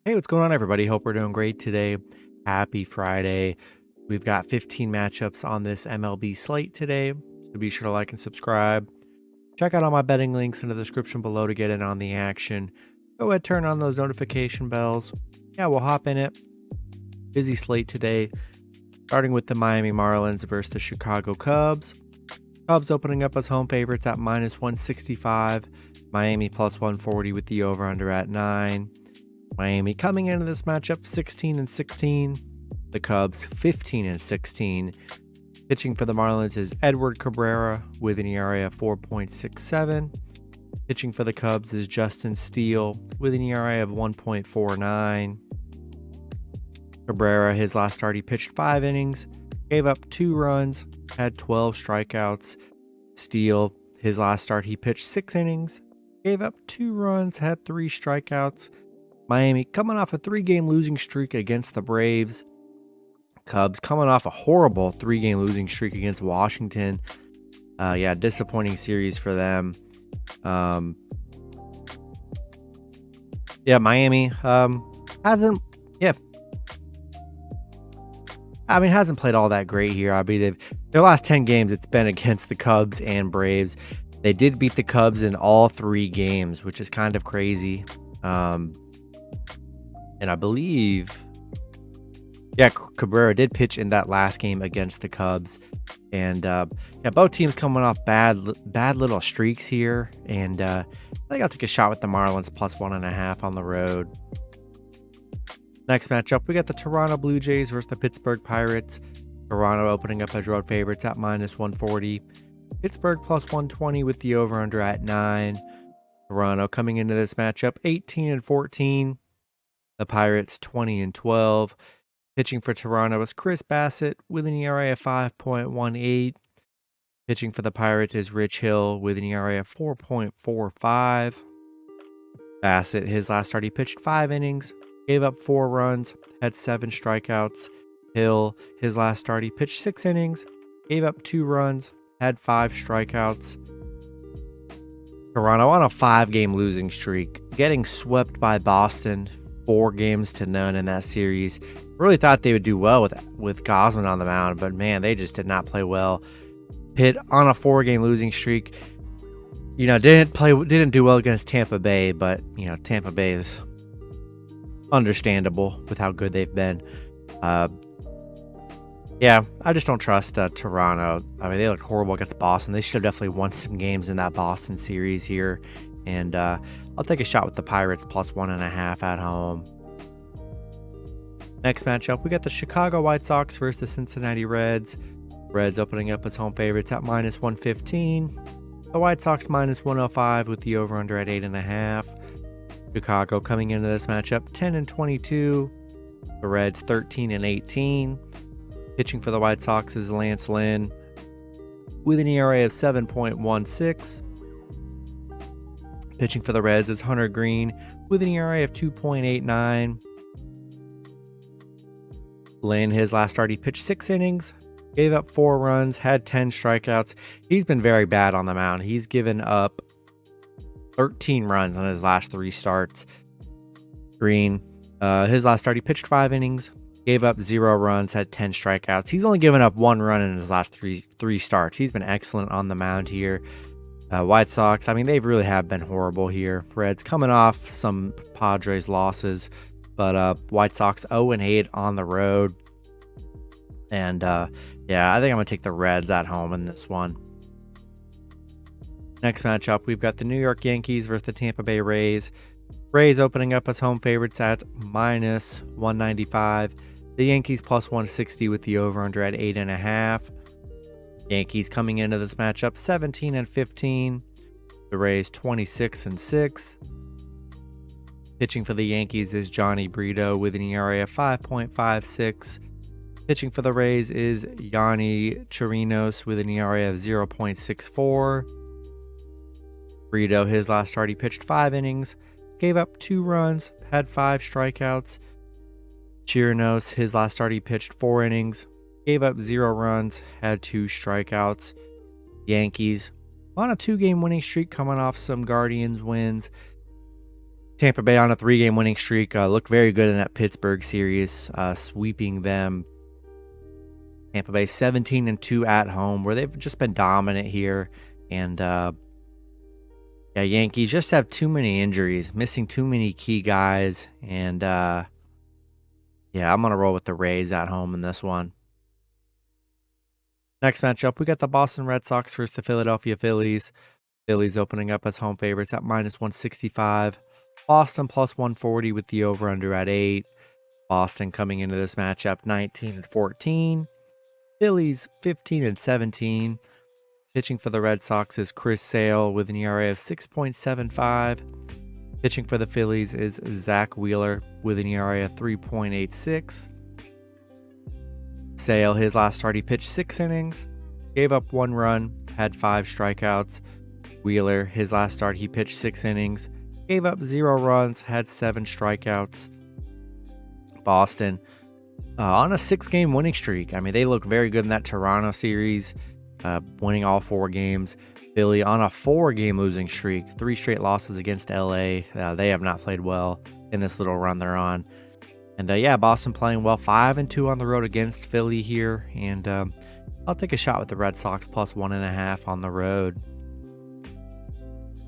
Hey, what's going on, everybody? Hope we're doing great today. Happy Friday. We've got 15 matchups on this MLB slate today, so be sure to like and subscribe. Check out all my betting links in the description below to get in on the action. Go ahead, turn on those notification bells. Yeah, we'll hop in it. Busy slate today, starting with the Miami Marlins versus the Chicago Cubs. Cubs opening up as home favorites at -165. Miami +140 with the over-under at 9. Miami coming into this matchup 16-16. The Cubs 15-16. Pitching for the Marlins is Edward Cabrera with an ERA of 4.67. Pitching for the Cubs is Justin Steele with an ERA of 1.49. Cabrera, his last start, he pitched 5 innings, gave up 2 runs, had 12 strikeouts. Steele, his last start, he pitched 6 innings, gave up 2 runs, had 3 strikeouts. Miami coming off a 3-game losing streak against the Braves. Cubs coming off a horrible 3-game losing streak against Washington. Disappointing series for them. Miami hasn't played all that great here. I mean, their last 10 games, it's been against the Cubs and Braves. They did beat the Cubs in all 3 games, which is kind of crazy. And I believe, Cabrera did pitch in that last game against the Cubs. And both teams coming off bad little streaks here. And I think I'll take a shot with the Marlins +1.5 on the road. Next matchup, we got the Toronto Blue Jays versus the Pittsburgh Pirates. Toronto opening up as road favorites at -140. Pittsburgh +120 with the over-under at 9. Toronto coming into this matchup 18-14. The Pirates 20-12. Pitching for Toronto is Chris Bassett with an ERA of 5.18. Pitching for the Pirates is Rich Hill with an ERA of 4.45. Bassett, his last start, he pitched 5 innings, gave up 4 runs, had 7 strikeouts. Hill, his last start, he pitched 6 innings, gave up 2 runs, had 5 strikeouts. Toronto on a 5-game losing streak, getting swept by Boston 4-0 in that series. Really thought they would do well with Gosman on the mound, but man, they just did not play well. Pitt on a 4-game losing streak. Didn't do well against Tampa Bay, but Tampa Bay is understandable with how good they've been. I just don't trust Toronto. I mean, they looked horrible against Boston. They should have definitely won some games in that Boston series here. And I'll take a shot with the Pirates +1.5 at home. Next matchup, we got the Chicago White Sox versus the Cincinnati Reds. Reds opening up as home favorites at -115. The White Sox -105 with the over-under at 8.5. Chicago coming into this matchup 10-22. The Reds 13-18. Pitching for the White Sox is Lance Lynn with an ERA of 7.16. Pitching for the Reds is Hunter Green with an ERA of 2.89. Lynn, his last start, he pitched 6 innings, gave up 4 runs, had 10 strikeouts. He's been very bad on the mound. He's given up 13 runs on his last 3 starts. Green, his last start, he pitched 5 innings, gave up 0 runs, had 10 strikeouts. He's only given up 1 run in his last three starts. He's been excellent on the mound here. White Sox, I mean, they really have been horrible here. Reds coming off some Padres losses, but White Sox 0-8 on the road. And I think I'm going to take the Reds at home in this one. Next matchup, we've got the New York Yankees versus the Tampa Bay Rays. Rays opening up as home favorites at -195. The Yankees +160 with the over-under at 8.5. Yankees coming into this matchup 17-15. The Rays 26-6. Pitching for the Yankees is Johnny Brito with an ERA of 5.56. Pitching for the Rays is Yanni Chirinos with an ERA of 0.64. Brito, his last start, he pitched 5 innings, gave up 2 runs, had 5 strikeouts. Chirinos, his last start, he pitched 4 innings, gave up 0 runs, had 2 strikeouts. Yankees on a 2-game winning streak coming off some Guardians wins. Tampa Bay on a 3-game winning streak. Looked very good in that Pittsburgh series, sweeping them. Tampa Bay 17-2 at home, where they've just been dominant here. And yeah, Yankees just have too many injuries, missing too many key guys. And yeah, I'm going to roll with the Rays at home in this one. Next matchup, we got the Boston Red Sox versus the Philadelphia Phillies. Phillies opening up as home favorites at -165. Boston +140 with the over-under at 8. Boston coming into this matchup 19-14. Phillies 15-17. Pitching for the Red Sox is Chris Sale with an ERA of 6.75. Pitching for the Phillies is Zach Wheeler with an ERA of 3.86. Sale, his last start, he pitched 6 innings, gave up 1 run, had 5 strikeouts. Wheeler, his last start, he pitched 6 innings, gave up 0 runs, had 7 strikeouts. Boston on a 6-game winning streak. I mean, they look very good in that Toronto series, winning all 4 games. Philly on a 4-game losing streak, 3 straight losses against LA. They have not played well in this little run they're on. And yeah, Boston playing well, 5-2 on the road against Philly here. And I'll take a shot with the Red Sox +1.5 on the road.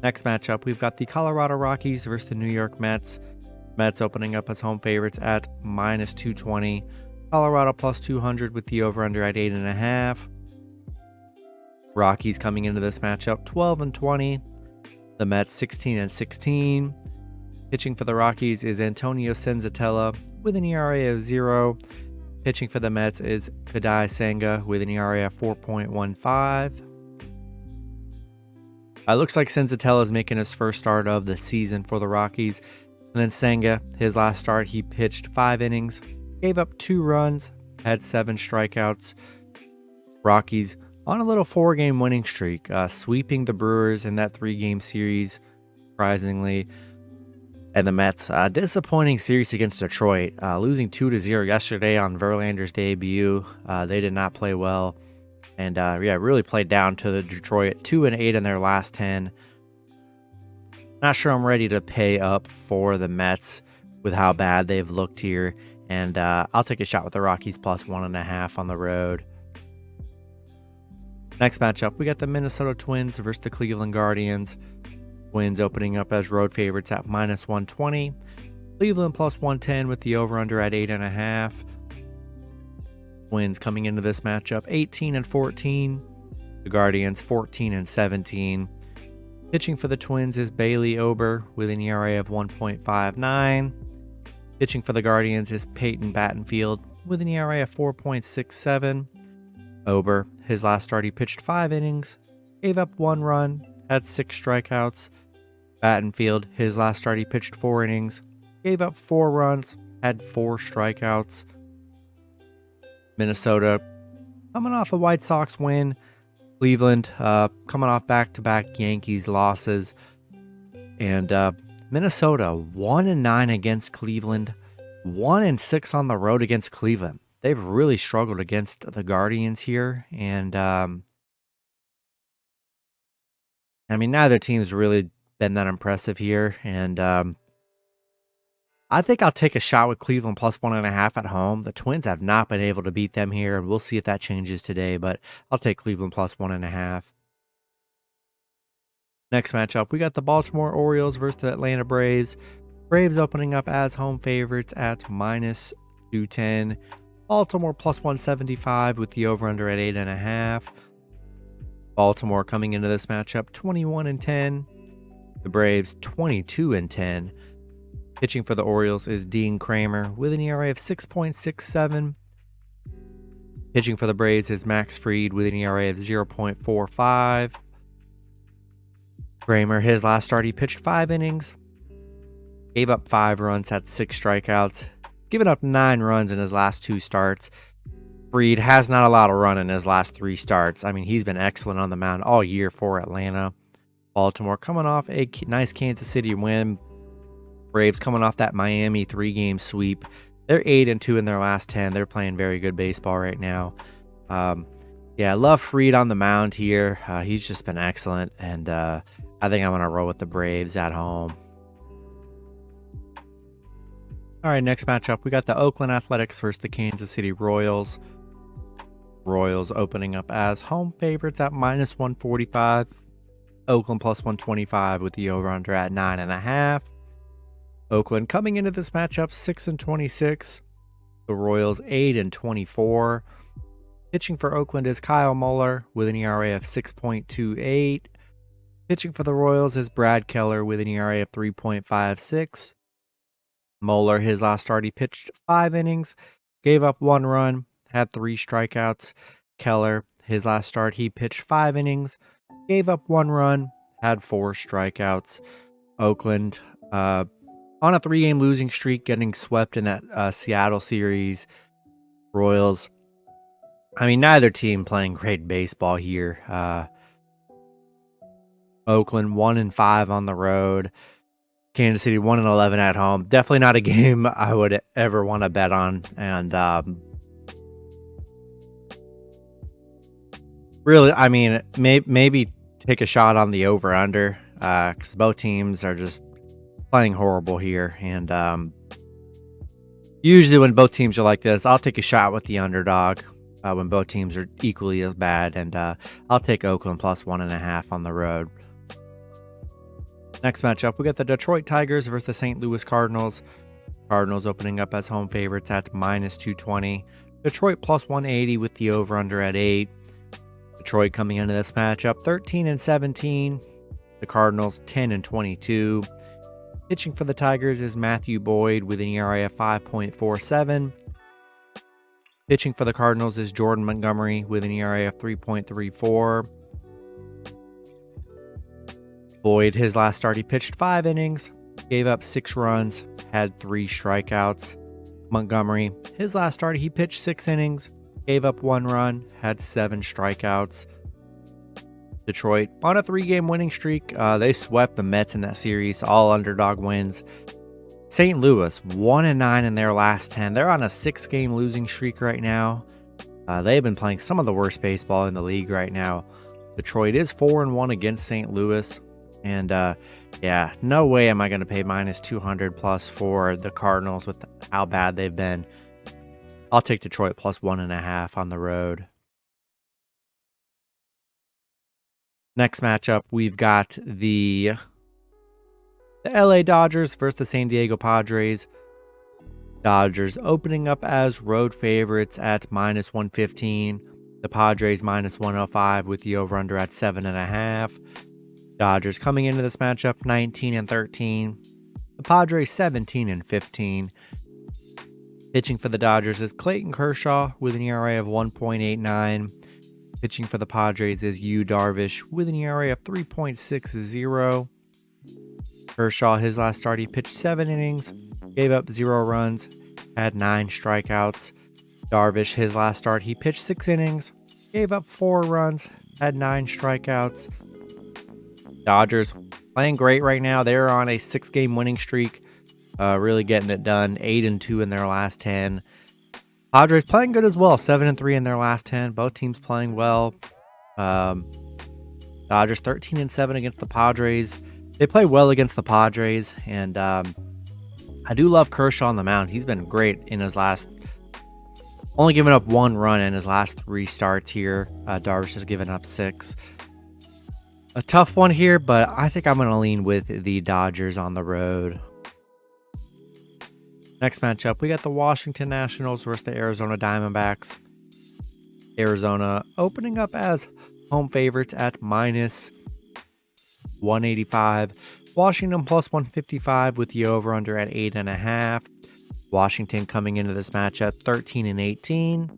Next matchup, we've got the Colorado Rockies versus the New York Mets. Mets opening up as home favorites at -220. Colorado +200 with the over-under at 8.5. Rockies coming into this matchup 12-20. The Mets 16-16. Pitching for the Rockies is Antonio Senzatella with an ERA of 0. Pitching for the Mets is Kadai Senga with an ERA of 4.15. Looks like Senzatella is making his first start of the season for the Rockies. And then Senga, his last start, he pitched 5 innings, gave up 2 runs, had 7 strikeouts. Rockies on a little 4-game winning streak, sweeping the Brewers in that 3-game series, surprisingly. And the Mets, disappointing series against Detroit, losing 2-0 yesterday on Verlander's debut. They did not play well. And yeah, really played down to the Detroit, 2-8 in their last 10. Not sure I'm ready to pay up for the Mets with how bad they've looked here. And I'll take a shot with the Rockies +1.5 on the road. Next matchup, we got the Minnesota Twins versus the Cleveland Guardians. Twins opening up as road favorites at -120. Cleveland +110 with the over-under at 8.5. Twins coming into this matchup 18-14. The Guardians 14-17. Pitching for the Twins is Bailey Ober with an ERA of 1.59. Pitching for the Guardians is Peyton Battenfield with an ERA of 4.67. Ober, his last start, he pitched 5 innings, gave up 1 run, had 6 strikeouts. Battenfield, his last start, he pitched 4 innings, gave up 4 runs, had 4 strikeouts. Minnesota coming off a White Sox win. Cleveland coming off back-to-back Yankees losses. And Minnesota 1-9 against Cleveland, 1-6 on the road against Cleveland. They've really struggled against the Guardians here. And I mean, neither team's really been that impressive here. And I think I'll take a shot with Cleveland +1.5 at home. The Twins have not been able to beat them here, and we'll see if that changes today, but I'll take Cleveland +1.5. Next matchup, we got the Baltimore Orioles versus the Atlanta Braves. Braves opening up as home favorites at -210. Baltimore +175 with the over-under at 8.5. Baltimore coming into this matchup 21-10. The Braves 22-10. Pitching for the Orioles is Dean Kramer with an ERA of 6.67. Pitching for the Braves is Max Fried with an ERA of 0.45. Kramer, his last start, he pitched 5 innings, gave up 5 runs, had 6 strikeouts, given up 9 runs in his last 2 starts. Fried has not allowed a run in his last 3 starts. I mean, he's been excellent on the mound all year for Atlanta. Baltimore coming off a nice Kansas City win. Braves coming off that Miami 3-game sweep. They're 8-2 in their last 10. They're playing very good baseball right now. Yeah, I love Fried on the mound here. He's just been excellent, and I think I'm going to roll with the Braves at home. All right, next matchup, we got the Oakland Athletics versus the Kansas City Royals. Royals opening up as home favorites at -145. Oakland +125 with the over-under at 9.5. Oakland coming into this matchup 6-26. The Royals 8-24. Pitching for Oakland is Kyle Muller with an ERA of 6.28. Pitching for the Royals is Brad Keller with an ERA of 3.56. Muller, his last start, he pitched 5 innings, gave up 1 run, had 3 strikeouts. Keller, his last start, he pitched 5 innings, gave up 1 run, had 4 strikeouts. Oakland, on a 3-game losing streak, getting swept in that Seattle series. Royals, I mean, neither team playing great baseball here. Oakland 1-5 on the road. Kansas City 1-11 at home. Definitely not a game I would ever want to bet on. And really, I mean, maybe take a shot on the over-under because both teams are just playing horrible here. And usually when both teams are like this, I'll take a shot with the underdog when both teams are equally as bad. And I'll take Oakland +1.5 on the road. Next matchup, we got the Detroit Tigers versus the St. Louis Cardinals. Cardinals opening up as home favorites at -220. Detroit +180 with the over-under at 8. Detroit coming into this matchup 13-17. The Cardinals 10-22. Pitching for the Tigers is Matthew Boyd with an ERA of 5.47. Pitching for the Cardinals is Jordan Montgomery with an ERA of 3.34. Boyd, his last start, he pitched 5 innings, gave up 6 runs, had 3 strikeouts. Montgomery, his last start, he pitched 6 innings, gave up 1 run, had 7 strikeouts. Detroit, on a 3-game winning streak, they swept the Mets in that series, all underdog wins. St. Louis, 1-9 in their last 10. They're on a 6-game losing streak right now. They've been playing some of the worst baseball in the league right now. Detroit is 4-1 against St. Louis. And yeah, no way am I going to pay -200 plus for the Cardinals with how bad they've been. I'll take Detroit +1.5 on the road. Next matchup, we've got the LA Dodgers versus the San Diego Padres. Dodgers opening up as road favorites at -115. The Padres -105 with the over-under at 7.5. Dodgers coming into this matchup 19-13. The Padres 17-15. Pitching for the Dodgers is Clayton Kershaw with an ERA of 1.89. Pitching for the Padres is Yu Darvish with an ERA of 3.60. Kershaw, his last start, he pitched 7 innings, gave up 0 runs, had 9 strikeouts. Darvish, his last start, he pitched 6 innings, gave up 4 runs, had 9 strikeouts. Dodgers playing great right now. They're on a 6-game winning streak, really getting it done. 8-2 in their last 10. Padres playing good as well. 7-3 in their last 10. Both teams playing well. Dodgers 13-7 against the Padres. They play well against the Padres, and I do love Kershaw on the mound. He's been great in his last. Only given up 1 run in his last 3 starts here. Darvish has given up 6. A tough one here, but I think I'm going to lean with the Dodgers on the road. Next matchup, we got the Washington Nationals versus the Arizona Diamondbacks. Arizona opening up as home favorites at -185. Washington +155 with the over-under at 8.5. Washington coming into this matchup 13-18.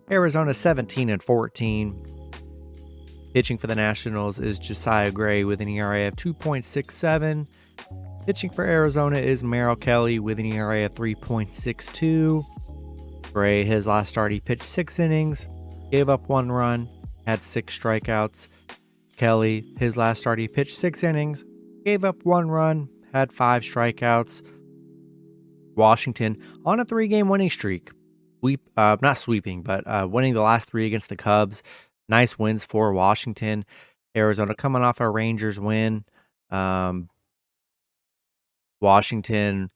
Arizona 17-14. Pitching for the Nationals is Josiah Gray with an ERA of 2.67. Pitching for Arizona is Merrill Kelly with an ERA of 3.62. Gray, his last start, he pitched 6 innings, gave up 1 run, had 6 strikeouts. Kelly, his last start, he pitched 6 innings, gave up 1 run, had 5 strikeouts. Washington on a 3-game winning streak. Not sweeping, but winning the last 3 against the Cubs. Nice wins for Washington. Arizona coming off a Rangers win. Washington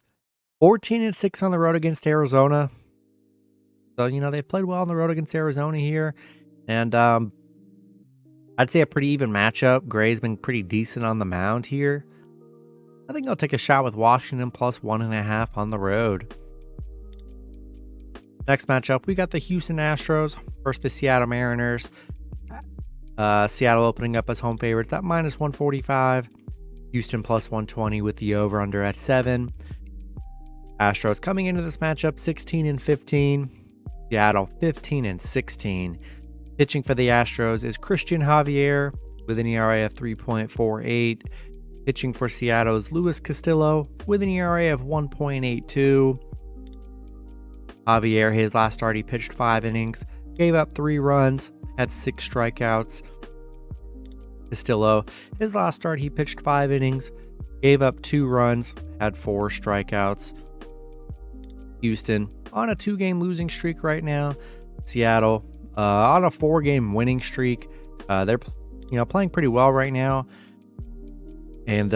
14-6 on the road against Arizona. So, they played well on the road against Arizona here. And I'd say a pretty even matchup. Gray's been pretty decent on the mound here. I think I'll take a shot with Washington plus 1.5 on the road. Next matchup, we got the Houston Astros versus the Seattle Mariners. Seattle opening up as home favorites at minus 145. Houston plus 120 with the over-under at 7. Astros coming into this matchup 16-15. Seattle 15-16. Pitching for the Astros is Christian Javier with an ERA of 3.48. Pitching for Seattle is Luis Castillo with an ERA of 1.82. Javier, his last start, he pitched 5 innings, gave up 3 runs, had 6 strikeouts. Castillo, his last start, he pitched 5 innings, gave up 2 runs, had 4 strikeouts. Houston on a 2-game losing streak right now. Seattle on a 4-game winning streak. They're playing pretty well right now. And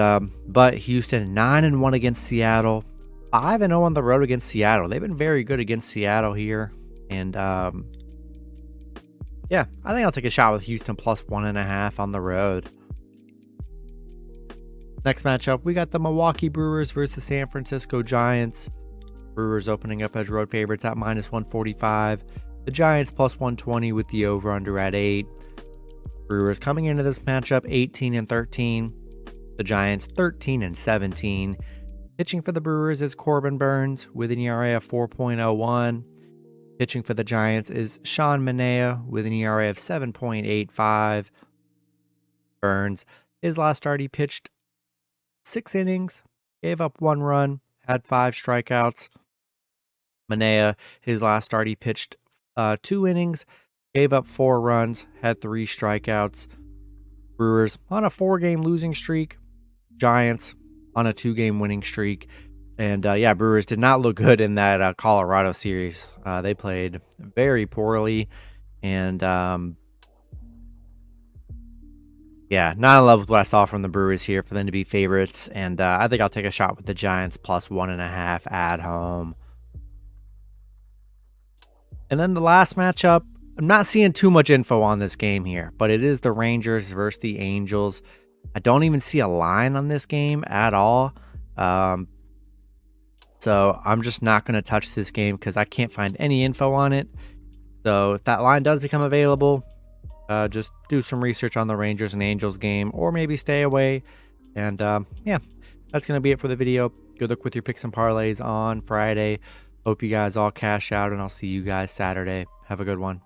but Houston 9-1 against Seattle, 5-0 on the road against Seattle. They've been very good against Seattle here. And yeah, I think I'll take a shot with Houston plus 1.5 on the road. Next matchup, we got the Milwaukee Brewers versus the San Francisco Giants. Brewers opening up as road favorites at minus 145. The Giants plus 120 with the over-under at 8. Brewers coming into this matchup 18-13. The Giants 13-17. Pitching for the Brewers is Corbin Burns with an ERA of 4.01. Pitching for the Giants is Sean Manaea with an ERA of 7.85. Burns, his last start, he pitched 6 innings, gave up 1 run, had 5 strikeouts. Manaea, his last start, he pitched 2 innings, gave up 4 runs, had 3 strikeouts. Brewers on a 4-game losing streak. Giants on a 2-game winning streak. And yeah, Brewers did not look good in that Colorado series. They played very poorly. And yeah, not in love with what I saw from the Brewers here for them to be favorites. And I think I'll take a shot with the Giants plus 1.5 at home. And then the last matchup, I'm not seeing too much info on this game here, but it is the Rangers versus the Angels. I don't even see a line on this game at all. So I'm just not going to touch this game because I can't find any info on it. So if that line does become available, just do some research on the Rangers and Angels game, or maybe stay away. And yeah, that's going to be it for the video. Good luck with your picks and parlays on Friday. Hope you guys all cash out, and I'll see you guys Saturday. Have a good one.